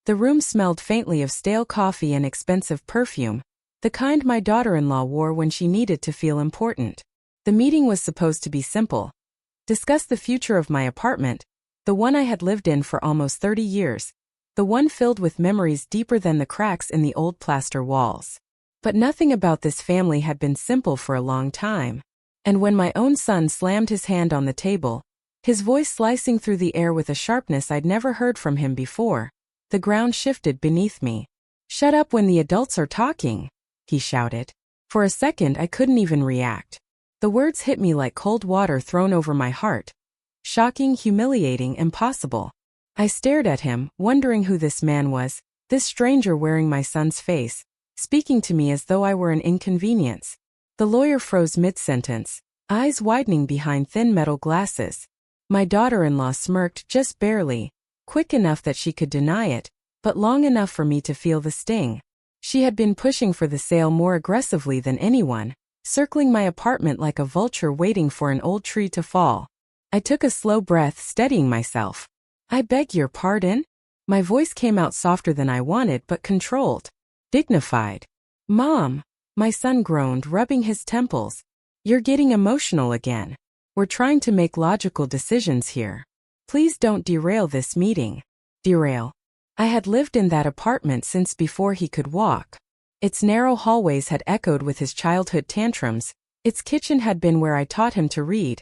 The room smelled faintly of stale coffee and expensive perfume, the kind my daughter-in-law wore when she needed to feel important. The meeting was supposed to be simple. Discuss the future of my apartment, the one I had lived in for almost 30 years, the one filled with memories deeper than the cracks in the old plaster walls. But nothing about this family had been simple for a long time. And when my own son slammed his hand on the table, his voice slicing through the air with a sharpness I'd never heard from him before, the ground shifted beneath me. "Shut up when the adults are talking," he shouted. For a second I couldn't even react. The words hit me like cold water thrown over my heart. Shocking, humiliating, impossible. I stared at him, wondering who this man was, this stranger wearing my son's face, speaking to me as though I were an inconvenience. The lawyer froze mid-sentence, eyes widening behind thin metal glasses. My daughter-in-law smirked just barely, quick enough that she could deny it, but long enough for me to feel the sting. She had been pushing for the sale more aggressively than anyone, circling my apartment like a vulture waiting for an old tree to fall. I took a slow breath, steadying myself. "I beg your pardon?" My voice came out softer than I wanted but controlled. Dignified. "Mom," my son groaned, rubbing his temples. "You're getting emotional again. We're trying to make logical decisions here. Please don't derail this meeting." Derail. I had lived in that apartment since before he could walk. Its narrow hallways had echoed with his childhood tantrums. Its kitchen had been where I taught him to read.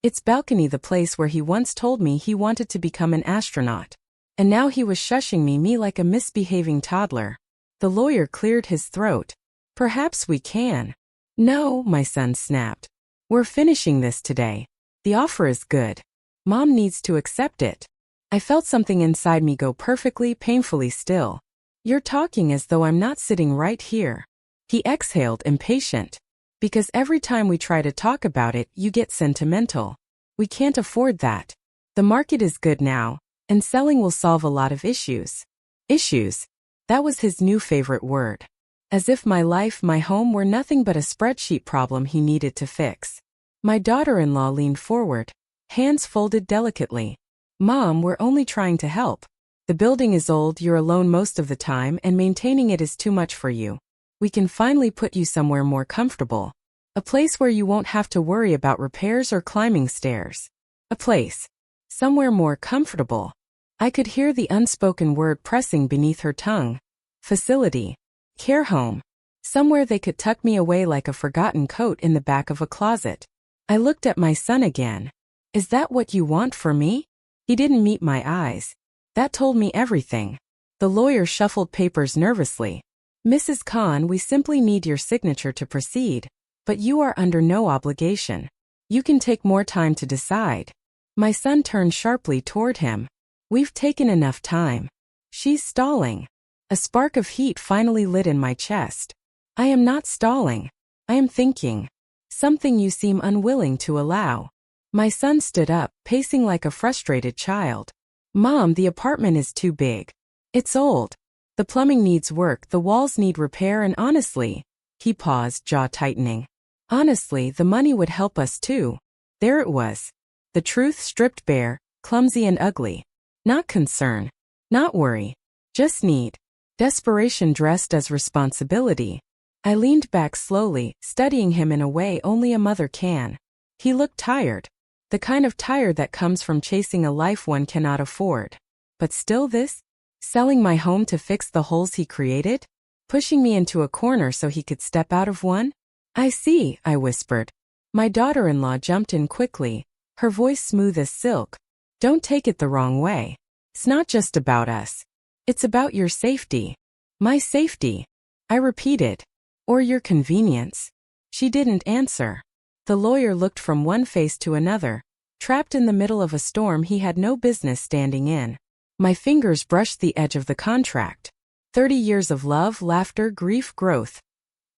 Its balcony the place where he once told me he wanted to become an astronaut. And now he was shushing me like a misbehaving toddler. The lawyer cleared his throat. "Perhaps we can." "No," my son snapped. "We're finishing this today. The offer is good. Mom needs to accept it." I felt something inside me go perfectly, painfully still. "You're talking as though I'm not sitting right here." He exhaled, impatient. "Because every time we try to talk about it, you get sentimental. We can't afford that. The market is good now, and selling will solve a lot of issues." Issues. That was his new favorite word. As if my life, my home were nothing but a spreadsheet problem he needed to fix. My daughter-in-law leaned forward, hands folded delicately. "Mom, we're only trying to help. The building is old, you're alone most of the time, and maintaining it is too much for you. We can finally put you somewhere more comfortable. A place where you won't have to worry about repairs or climbing stairs. A place. Somewhere more comfortable." I could hear the unspoken word pressing beneath her tongue. Facility. Care home. Somewhere they could tuck me away like a forgotten coat in the back of a closet. I looked at my son again. "Is that what you want for me?" He didn't meet my eyes. That told me everything. The lawyer shuffled papers nervously. "Mrs. Khan, we simply need your signature to proceed. But you are under no obligation. You can take more time to decide." My son turned sharply toward him. "We've taken enough time." "She's stalling." A spark of heat finally lit in my chest. "I am not stalling. I am thinking. Something you seem unwilling to allow." My son stood up, pacing like a frustrated child. "Mom, the apartment is too big. It's old. The plumbing needs work, the walls need repair, and honestly," he paused, jaw tightening. "Honestly, the money would help us too." There it was. The truth stripped bare, clumsy and ugly. Not concern. Not worry. Just need. Desperation dressed as responsibility. I leaned back slowly, studying him in a way only a mother can. He looked tired. The kind of tired that comes from chasing a life one cannot afford. But still this? Selling my home to fix the holes he created? Pushing me into a corner so he could step out of one? "I see," I whispered. My daughter-in-law jumped in quickly, her voice smooth as silk. "Don't take it the wrong way. It's not just about us. It's about your safety." "My safety," I repeated. "Or your convenience." She didn't answer. The lawyer looked from one face to another, trapped in the middle of a storm he had no business standing in. My fingers brushed the edge of the contract. 30 years of love, laughter, grief, growth.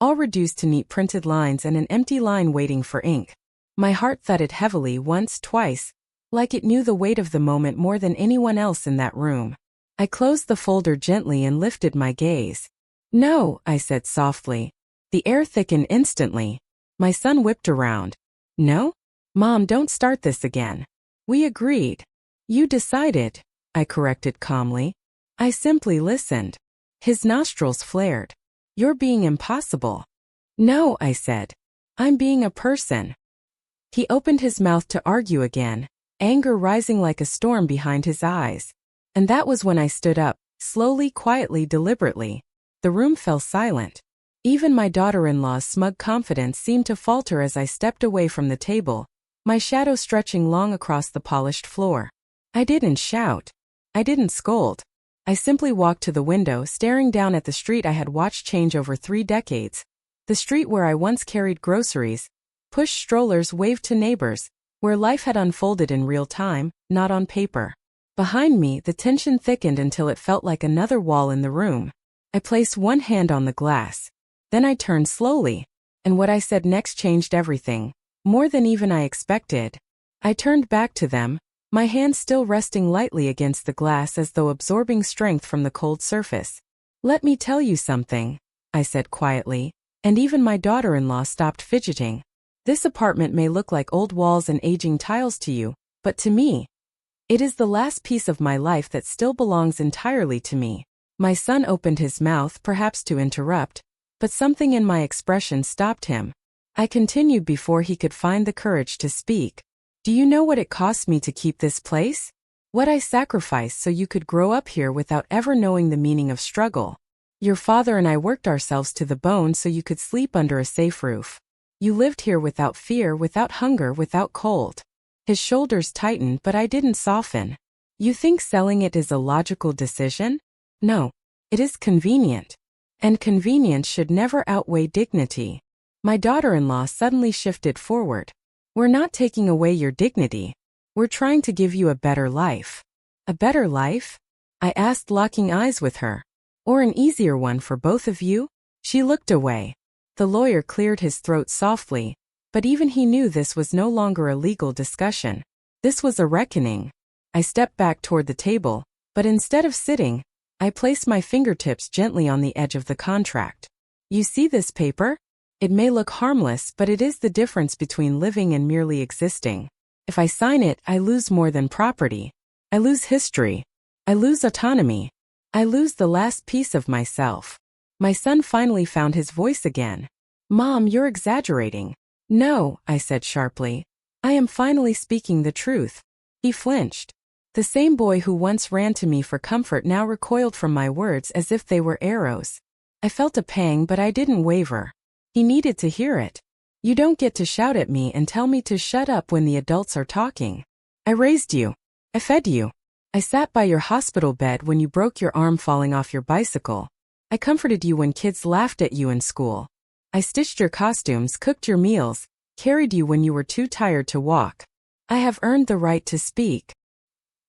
All reduced to neat printed lines and an empty line waiting for ink. My heart thudded heavily once, twice, like it knew the weight of the moment more than anyone else in that room. I closed the folder gently and lifted my gaze. "No," I said softly. The air thickened instantly. My son whipped around. "No? Mom, don't start this again. We agreed." "You decided," I corrected calmly. I simply listened. His nostrils flared. You're being impossible. No, I said. I'm being a person. He opened his mouth to argue again, anger rising like a storm behind his eyes. And that was when I stood up, slowly, quietly, deliberately. The room fell silent. Even my daughter-in-law's smug confidence seemed to falter as I stepped away from the table, my shadow stretching long across the polished floor. I didn't shout. I didn't scold. I simply walked to the window, staring down at the street I had watched change over 3 decades. The street where I once carried groceries, pushed strollers, waved to neighbors, where life had unfolded in real time, not on paper. Behind me, the tension thickened until it felt like another wall in the room. I placed one hand on the glass. Then I turned slowly, and what I said next changed everything, more than even I expected. I turned back to them, my hand still resting lightly against the glass as though absorbing strength from the cold surface. Let me tell you something, I said quietly, and even my daughter-in-law stopped fidgeting. This apartment may look like old walls and aging tiles to you, but to me, it is the last piece of my life that still belongs entirely to me. My son opened his mouth, perhaps to interrupt, but something in my expression stopped him. I continued before he could find the courage to speak. Do you know what it cost me to keep this place? What I sacrificed so you could grow up here without ever knowing the meaning of struggle. Your father and I worked ourselves to the bone so you could sleep under a safe roof. You lived here without fear, without hunger, without cold. His shoulders tightened, but I didn't soften. You think selling it is a logical decision? No. It is convenient. And convenience should never outweigh dignity. My daughter-in-law suddenly shifted forward. We're not taking away your dignity. We're trying to give you a better life. A better life? I asked, locking eyes with her. Or an easier one for both of you? She looked away. The lawyer cleared his throat softly, but even he knew this was no longer a legal discussion. This was a reckoning. I stepped back toward the table, but instead of sitting, I placed my fingertips gently on the edge of the contract. You see this paper? It may look harmless, but it is the difference between living and merely existing. If I sign it, I lose more than property. I lose history. I lose autonomy. I lose the last piece of myself. My son finally found his voice again. Mom, you're exaggerating. No, I said sharply. I am finally speaking the truth. He flinched. The same boy who once ran to me for comfort now recoiled from my words as if they were arrows. I felt a pang, but I didn't waver. He needed to hear it. You don't get to shout at me and tell me to shut up when the adults are talking. I raised you. I fed you. I sat by your hospital bed when you broke your arm falling off your bicycle. I comforted you when kids laughed at you in school. I stitched your costumes, cooked your meals, carried you when you were too tired to walk. I have earned the right to speak.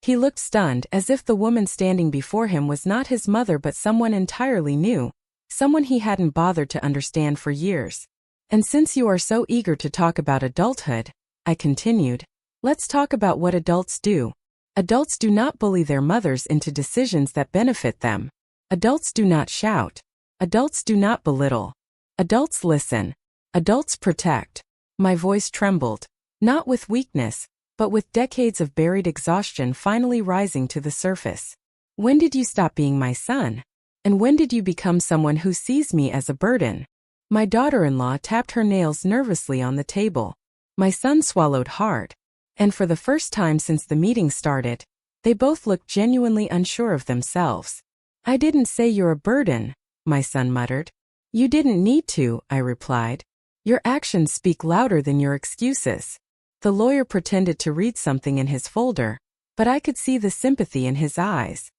He looked stunned, as if the woman standing before him was not his mother but someone entirely new, someone he hadn't bothered to understand for years. And since you are so eager to talk about adulthood, I continued, let's talk about what adults do. Adults do not bully their mothers into decisions that benefit them. Adults do not shout. Adults do not belittle. Adults listen. Adults protect. My voice trembled, not with weakness, but with decades of buried exhaustion finally rising to the surface. When did you stop being my son? And when did you become someone who sees me as a burden? My daughter-in-law tapped her nails nervously on the table. My son swallowed hard. And for the first time since the meeting started, they both looked genuinely unsure of themselves. I didn't say you're a burden, my son muttered. You didn't need to, I replied. Your actions speak louder than your excuses. The lawyer pretended to read something in his folder, but I could see the sympathy in his eyes.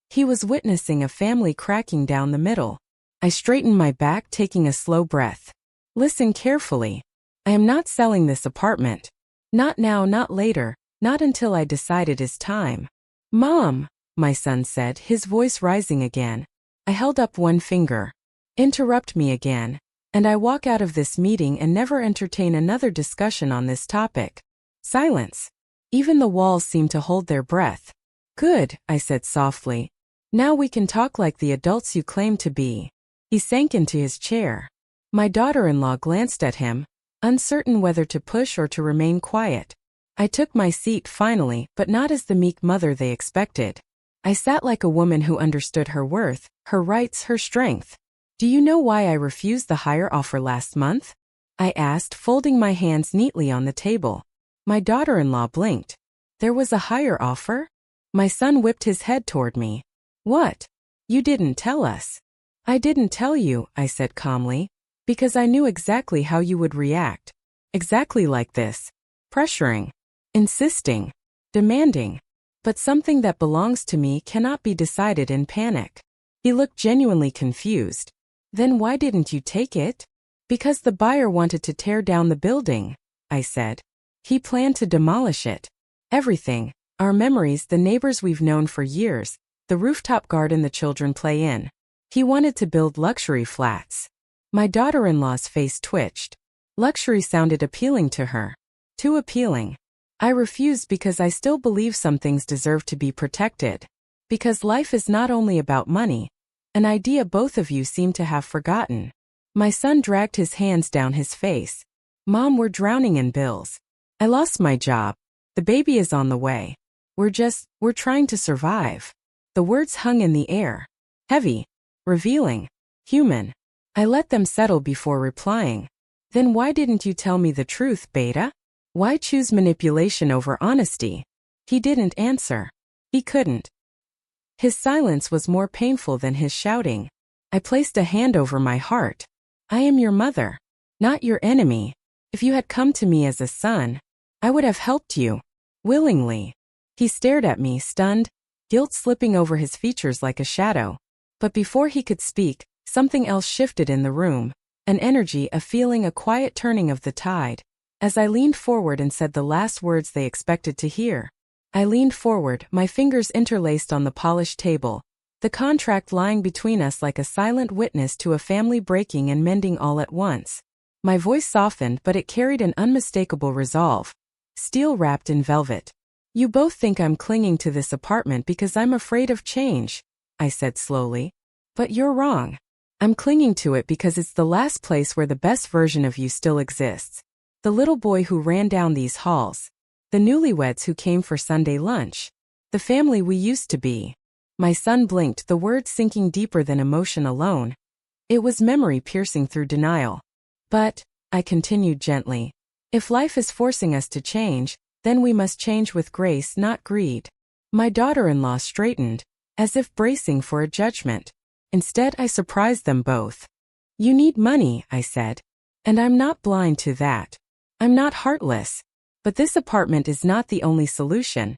He was witnessing a family cracking down the middle. I straightened my back, taking a slow breath. Listen carefully. I am not selling this apartment. Not now, not later, not until I decide it is time. Mom, my son said, his voice rising again. I held up one finger. Interrupt me again, and I walk out of this meeting and never entertain another discussion on this topic. Silence. Even the walls seemed to hold their breath. Good, I said softly. Now we can talk like the adults you claim to be. He sank into his chair. My daughter-in-law glanced at him, uncertain whether to push or to remain quiet. I took my seat finally, but not as the meek mother they expected. I sat like a woman who understood her worth, her rights, her strength. Do you know why I refused the higher offer last month? I asked, folding my hands neatly on the table. My daughter-in-law blinked. There was a higher offer? My son whipped his head toward me. What? You didn't tell us. I didn't tell you, I said calmly, because I knew exactly how you would react. Exactly like this. Pressuring. Insisting. Demanding. But something that belongs to me cannot be decided in panic. He looked genuinely confused. Then why didn't you take it? Because the buyer wanted to tear down the building, I said. He planned to demolish it. Everything. Our memories, the neighbors we've known for years, the rooftop garden the children play in. He wanted to build luxury flats. My daughter-in-law's face twitched. Luxury sounded appealing to her. Too appealing. I refused because I still believe some things deserve to be protected. Because life is not only about money, an idea both of you seem to have forgotten. My son dragged his hands down his face. Mom, we're drowning in bills. I lost my job. The baby is on the way. We're trying to survive. The words hung in the air. Heavy. Revealing. Human. I let them settle before replying. Then why didn't you tell me the truth, Beta? Why choose manipulation over honesty? He didn't answer. He couldn't. His silence was more painful than his shouting. I placed a hand over my heart. I am your mother, not your enemy. If you had come to me as a son, I would have helped you. Willingly. He stared at me, stunned, guilt slipping over his features like a shadow. But before he could speak, something else shifted in the room. An energy, a feeling, a quiet turning of the tide. As I leaned forward and said the last words they expected to hear. I leaned forward, my fingers interlaced on the polished table, the contract lying between us like a silent witness to a family breaking and mending all at once. My voice softened, but it carried an unmistakable resolve. Steel wrapped in velvet. You both think I'm clinging to this apartment because I'm afraid of change, I said slowly. But you're wrong. I'm clinging to it because it's the last place where the best version of you still exists. The little boy who ran down these halls. The newlyweds who came for Sunday lunch. The family we used to be. My son blinked, the words sinking deeper than emotion alone. It was memory piercing through denial. But, I continued gently, if life is forcing us to change, then we must change with grace, not greed. My daughter-in-law straightened, as if bracing for a judgment. Instead, I surprised them both. You need money, I said. And I'm not blind to that. I'm not heartless. But this apartment is not the only solution.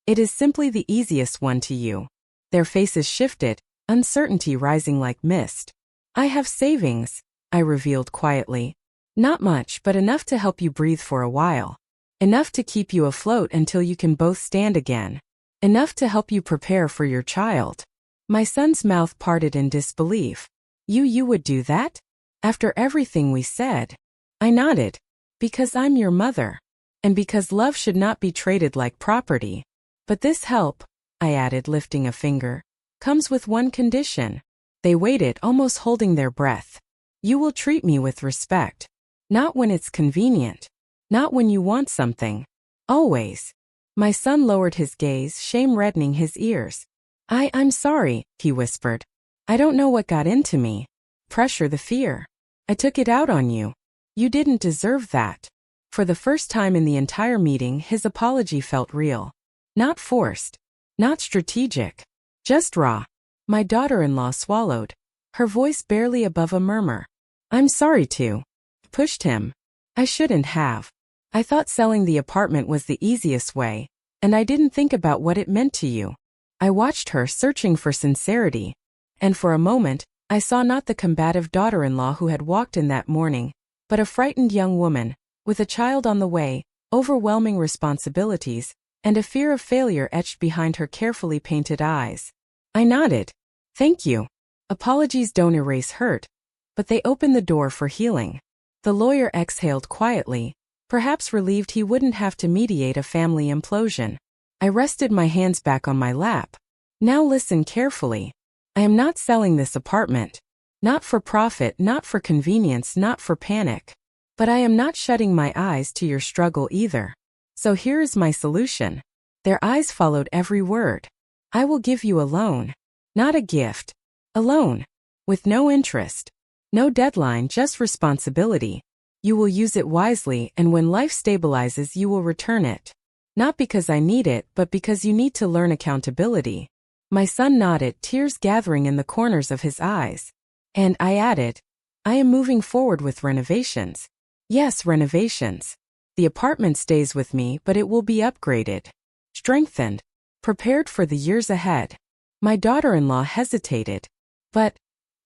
It is simply the easiest one to you. Their faces shifted, uncertainty rising like mist. I have savings, I revealed quietly. Not much, but enough to help you breathe for a while. Enough to keep you afloat until you can both stand again. Enough to help you prepare for your child. My son's mouth parted in disbelief. You would do that? After everything we said? I nodded. Because I'm your mother. And because love should not be traded like property. But this help, I added, lifting a finger, comes with one condition. They waited, almost holding their breath. You will treat me with respect. Not when it's convenient. Not when you want something. Always. My son lowered his gaze, shame reddening his ears. I'm sorry, he whispered. I don't know what got into me. Pressure, the fear. I took it out on you. You didn't deserve that. For the first time in the entire meeting, his apology felt real. Not forced. Not strategic. Just raw. My daughter-in-law swallowed. Her voice barely above a murmur. I'm sorry to. Pushed him. I shouldn't have. I thought selling the apartment was the easiest way, and I didn't think about what it meant to you. I watched her, searching for sincerity. And for a moment, I saw not the combative daughter-in-law who had walked in that morning, but a frightened young woman, with a child on the way, overwhelming responsibilities, and a fear of failure etched behind her carefully painted eyes. I nodded. Thank you. Apologies don't erase hurt, but they open the door for healing. The lawyer exhaled quietly, perhaps relieved he wouldn't have to mediate a family implosion. I rested my hands back on my lap. Now listen carefully. I am not selling this apartment. Not for profit, not for convenience, not for panic. But I am not shutting my eyes to your struggle either. So here is my solution. Their eyes followed every word. I will give you a loan. Not a gift. A loan. With no interest. No deadline, just responsibility. You will use it wisely, and when life stabilizes, you will return it. Not because I need it, but because you need to learn accountability. My son nodded, tears gathering in the corners of his eyes. And I added, I am moving forward with renovations. Yes, renovations. The apartment stays with me, but it will be upgraded. Strengthened. Prepared for the years ahead. My daughter-in-law hesitated. But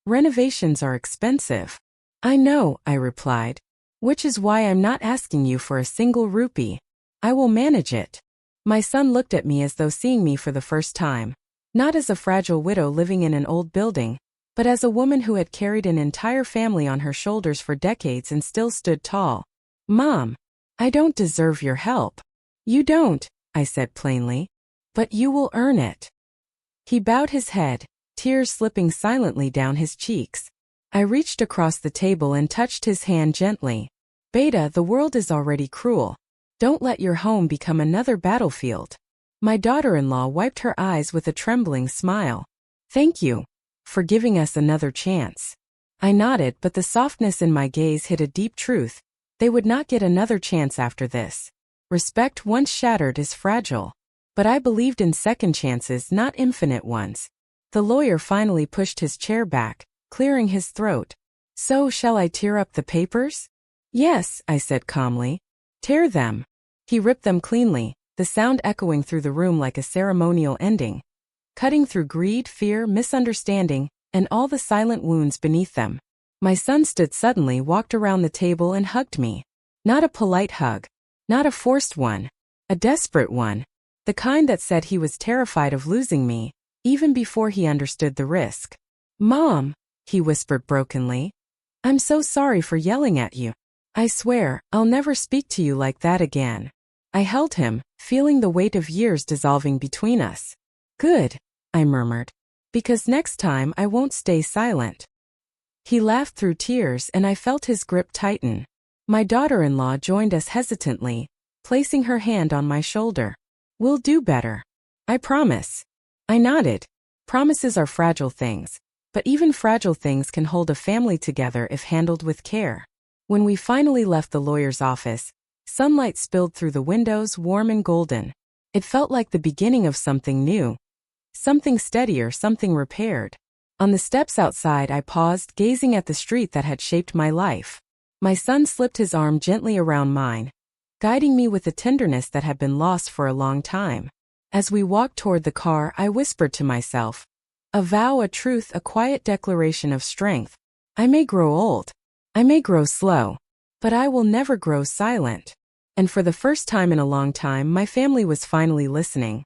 renovations are expensive. I know, I replied. Which is why I'm not asking you for a single rupee. I will manage it. My son looked at me as though seeing me for the first time. Not as a fragile widow living in an old building, but as a woman who had carried an entire family on her shoulders for decades and still stood tall. Mom, I don't deserve your help. You don't, I said plainly. But you will earn it. He bowed his head, tears slipping silently down his cheeks. I reached across the table and touched his hand gently. Beta, the world is already cruel. Don't let your home become another battlefield. My daughter-in-law wiped her eyes with a trembling smile. Thank you for giving us another chance. I nodded, but the softness in my gaze hid a deep truth. They would not get another chance after this. Respect once shattered is fragile. But I believed in second chances, not infinite ones. The lawyer finally pushed his chair back, clearing his throat. So, shall I tear up the papers? Yes, I said calmly. Tear them. He ripped them cleanly, the sound echoing through the room like a ceremonial ending. Cutting through greed, fear, misunderstanding, and all the silent wounds beneath them. My son stood suddenly, walked around the table and hugged me. Not a polite hug. Not a forced one. A desperate one. The kind that said he was terrified of losing me, even before he understood the risk. Mom, he whispered brokenly. I'm so sorry for yelling at you. I swear, I'll never speak to you like that again. I held him, feeling the weight of years dissolving between us. Good, I murmured. Because next time I won't stay silent. He laughed through tears and I felt his grip tighten. My daughter-in-law joined us hesitantly, placing her hand on my shoulder. We'll do better. I promise. I nodded. Promises are fragile things, but even fragile things can hold a family together if handled with care. When we finally left the lawyer's office, sunlight spilled through the windows, warm and golden. It felt like the beginning of something new. Something steadier, something repaired. On the steps outside, I paused, gazing at the street that had shaped my life. My son slipped his arm gently around mine, guiding me with a tenderness that had been lost for a long time. As we walked toward the car, I whispered to myself. A vow, a truth, a quiet declaration of strength. I may grow old. I may grow slow. But I will never grow silent. And for the first time in a long time, my family was finally listening.